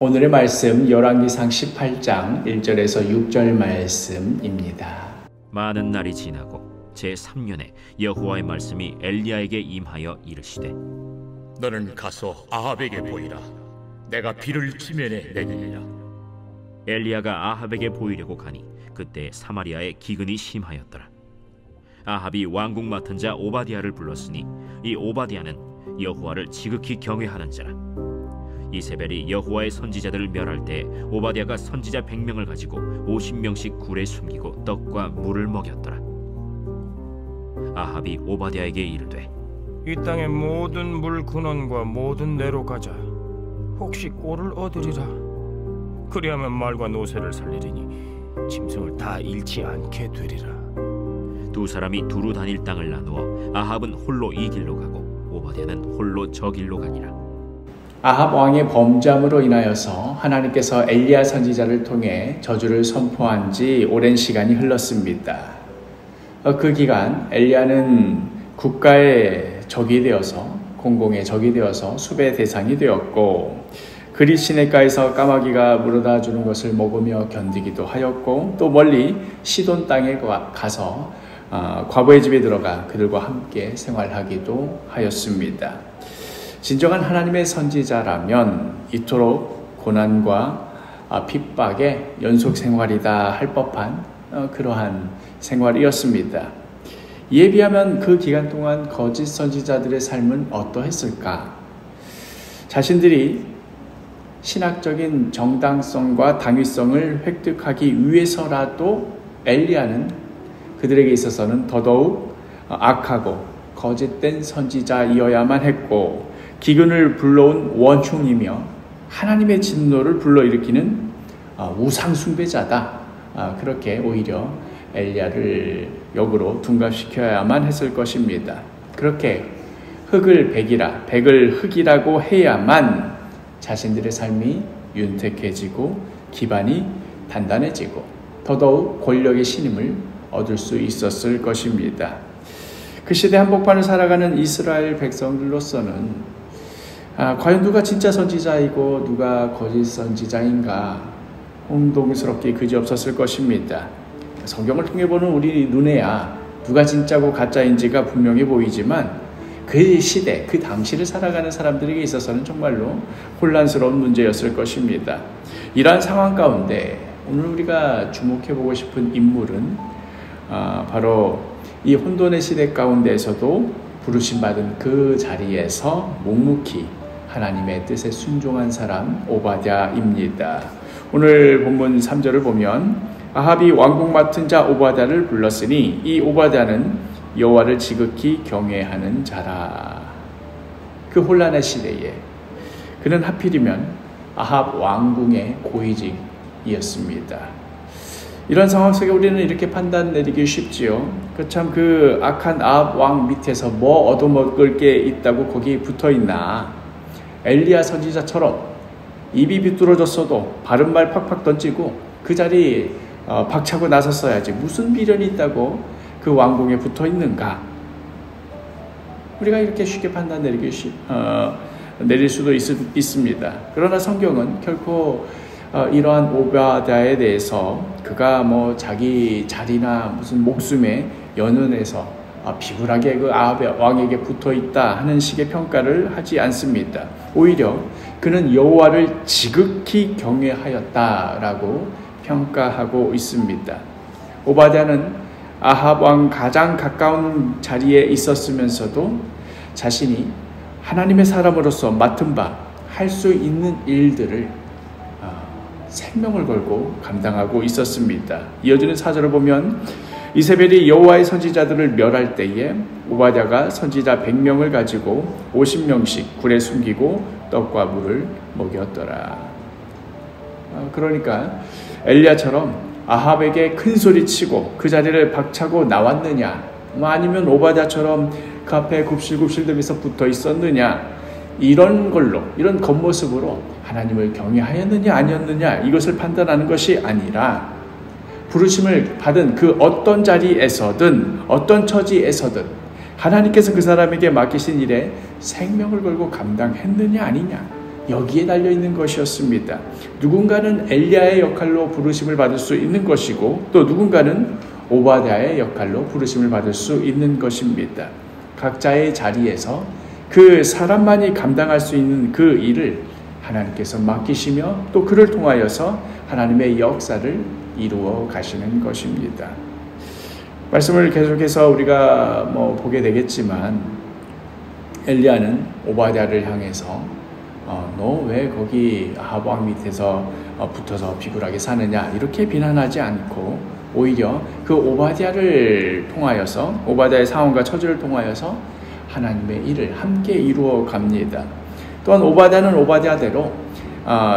오늘의 말씀 열왕기상 18장 1절에서 6절 말씀입니다. 많은 날이 지나고 제3년에 여호와의 말씀이 엘리야에게 임하여 이르시되 너는 가서 아합에게 보이라. 내가 비를 지면에 내리리라. 엘리야가 아합에게 보이려고 가니 그때 사마리아에 기근이 심하였더라. 아합이 왕궁 맡은 자 오바댜를 불렀으니 이 오바댜는 여호와를 지극히 경외하는 자라. 이세벨이 여호와의 선지자들을 멸할 때 오바댜가 선지자 100명을 가지고 50명씩 굴에 숨기고 떡과 물을 먹였더라. 아합이 오바댜에게 이르되 이 땅의 모든 물 근원과 모든 내로 가자. 혹시 꼴을 얻으리라. 그리하면 말과 노새를 살리리니 짐승을 다 잃지 않게 되리라. 두 사람이 두루 다닐 땅을 나누어 아합은 홀로 이 길로 가고 오바댜는 홀로 저 길로 가니라. 아합 왕의 범죄함으로 인하여서 하나님께서 엘리야 선지자를 통해 저주를 선포한 지 오랜 시간이 흘렀습니다. 그 기간 엘리야는 국가의 적이 되어서 공공의 적이 되어서 수배의 대상이 되었고 그리 시냇가에서 까마귀가 물어다 주는 것을 먹으며 견디기도 하였고 또 멀리 시돈 땅에 가서 과부의 집에 들어가 그들과 함께 생활하기도 하였습니다. 진정한 하나님의 선지자라면 이토록 고난과 핍박의 연속 생활이다 할 법한 그러한 생활이었습니다. 이에 비하면 그 기간 동안 거짓 선지자들의 삶은 어떠했을까? 자신들이 신학적인 정당성과 당위성을 획득하기 위해서라도 엘리야는 그들에게 있어서는 더더욱 악하고 거짓된 선지자이어야만 했고 기근을 불러온 원흉이며 하나님의 진노를 불러일으키는 우상 숭배자다. 그렇게 오히려 엘리야를 역으로 둔갑시켜야만 했을 것입니다. 그렇게 흙을 백이라 백을 흙이라고 해야만 자신들의 삶이 윤택해지고 기반이 단단해지고 더더욱 권력의 신임을 얻을 수 있었을 것입니다. 그 시대 한복판을 살아가는 이스라엘 백성들로서는 과연 누가 진짜 선지자이고 누가 거짓 선지자인가 혼동스럽게 그지없었을 것입니다. 성경을 통해 보는 우리 눈에야 누가 진짜고 가짜인지가 분명히 보이지만 그 시대, 그 당시를 살아가는 사람들에게 있어서는 정말로 혼란스러운 문제였을 것입니다. 이러한 상황 가운데 오늘 우리가 주목해보고 싶은 인물은 바로 이 혼돈의 시대 가운데에서도 부르심받은 그 자리에서 묵묵히 하나님의 뜻에 순종한 사람 오바댜입니다. 오늘 본문 3절을 보면 아합이 왕궁 맡은 자 오바댜를 불렀으니 이 오바댜는 여호와를 지극히 경외하는 자라. 그 혼란의 시대에 그는 하필이면 아합 왕궁의 고위직이었습니다. 이런 상황 속에 우리는 이렇게 판단 내리기 쉽지요. 그 악한 아합 왕 밑에서 뭐 얻어먹을 게 있다고 거기 붙어있나. 엘리야 선지자처럼 입이 비뚤어졌어도 바른 말 팍팍 던지고 그 자리 박차고 나섰어야지 무슨 미련이 있다고 그 왕궁에 붙어있는가. 우리가 이렇게 쉽게 판단 내릴 수도 있습니다. 그러나 성경은 결코 이러한 오바댜에 대해서 그가 자기 자리나 무슨 목숨에 연연해서 비굴하게 그 아합 왕에게 붙어있다 하는 식의 평가를 하지 않습니다. 오히려 그는 여호와를 지극히 경외하였다라고 평가하고 있습니다. 오바댜는 아합 왕 가장 가까운 자리에 있었으면서도 자신이 하나님의 사람으로서 맡은 바 할 수 있는 일들을 생명을 걸고 감당하고 있었습니다. 이어지는 4절을 보면 이세벨이 여호와의 선지자들을 멸할 때에 오바댜가 선지자 100명을 가지고 50명씩 굴에 숨기고 떡과 물을 먹였더라. 그러니까 엘리야처럼 아합에게 큰 소리 치고 그 자리를 박차고 나왔느냐, 아니면 오바댜처럼 그 앞에 굽실굽실대면서 붙어 있었느냐, 이런 걸로, 이런 겉모습으로 하나님을 경외하였느냐 아니었느냐 이것을 판단하는 것이 아니라 부르심을 받은 그 어떤 자리에서든 어떤 처지에서든 하나님께서 그 사람에게 맡기신 일에 생명을 걸고 감당했느냐 아니냐, 여기에 달려 있는 것이었습니다. 누군가는 엘리야의 역할로 부르심을 받을 수 있는 것이고 또 누군가는 오바댜의 역할로 부르심을 받을 수 있는 것입니다. 각자의 자리에서 그 사람만이 감당할 수 있는 그 일을 하나님께서 맡기시며 또 그를 통하여서 하나님의 역사를 이루어 가시는 것입니다. 말씀을 계속해서 우리가 보게 되겠지만 엘리야는 오바댜를 향해서 너 왜 거기 아합 왕 밑에서 붙어서 비굴하게 사느냐 이렇게 비난하지 않고 오히려 그 오바댜를 통하여서 오바댜의 상황과 처지를 통하여서 하나님의 일을 함께 이루어 갑니다. 또한 오바댜는 오바댜대로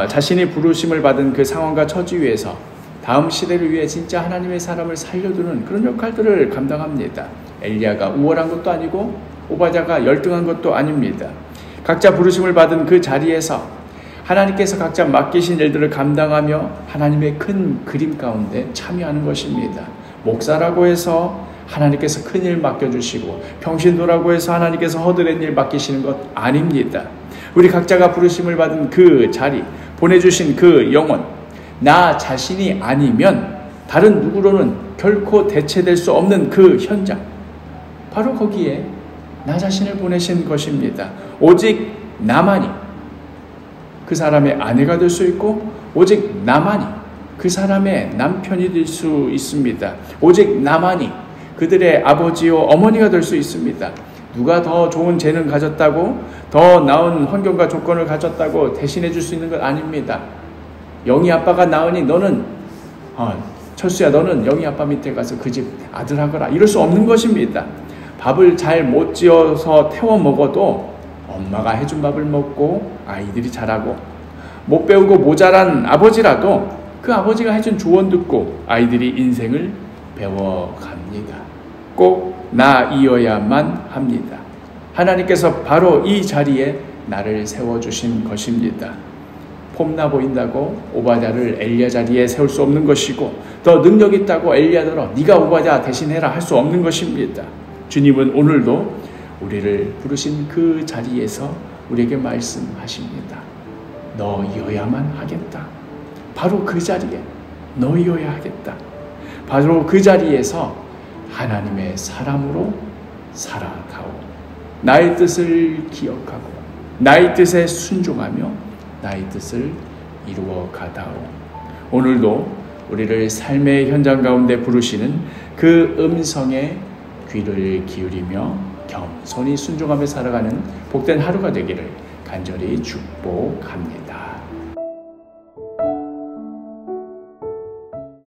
자신이 부르심을 받은 그 상황과 처지 위에서 다음 시대를 위해 진짜 하나님의 사람을 살려두는 그런 역할들을 감당합니다. 엘리야가 우월한 것도 아니고 오바댜가 열등한 것도 아닙니다. 각자 부르심을 받은 그 자리에서 하나님께서 각자 맡기신 일들을 감당하며 하나님의 큰 그림 가운데 참여하는 것입니다. 목사라고 해서 하나님께서 큰 일 맡겨주시고 평신도라고 해서 하나님께서 허드렛 일 맡기시는 것 아닙니다. 우리 각자가 부르심을 받은 그 자리, 보내주신 그 영혼, 나 자신이 아니면 다른 누구로는 결코 대체될 수 없는 그 현장, 바로 거기에 나 자신을 보내신 것입니다. 오직 나만이 그 사람의 아내가 될 수 있고 오직 나만이 그 사람의 남편이 될 수 있습니다. 오직 나만이 그들의 아버지요 어머니가 될 수 있습니다. 누가 더 좋은 재능 가졌다고 더 나은 환경과 조건을 가졌다고 대신해 줄 수 있는 것 아닙니다. 영희 아빠가 나으니 너는 철수야 너는 영희 아빠 밑에 가서 그 집 아들 하거라 이럴 수 없는 것입니다. 밥을 잘 못 지어서 태워 먹어도 엄마가 해준 밥을 먹고 아이들이 자라고, 못 배우고 모자란 아버지라도 그 아버지가 해준 조언 듣고 아이들이 인생을 배워갑니다. 꼭 나이어야만 합니다. 하나님께서 바로 이 자리에 나를 세워주신 것입니다. 폼나 보인다고 오바댜를 엘리야 자리에 세울 수 없는 것이고 더 능력 있다고 엘리야더러 네가 오바댜 대신해라 할 수 없는 것입니다. 주님은 오늘도 우리를 부르신 그 자리에서 우리에게 말씀하십니다. 너여야만 하겠다. 바로 그 자리에 너여야 하겠다. 바로 그 자리에서 하나님의 사람으로 살아가오. 나의 뜻을 기억하고 나의 뜻에 순종하며 나의 뜻을 이루어 가다오. 오늘도 우리를 삶의 현장 가운데 부르시는 그 음성에 귀를 기울이며 겸손히 순종하며 살아가는 복된 하루가 되기를 간절히 축복합니다.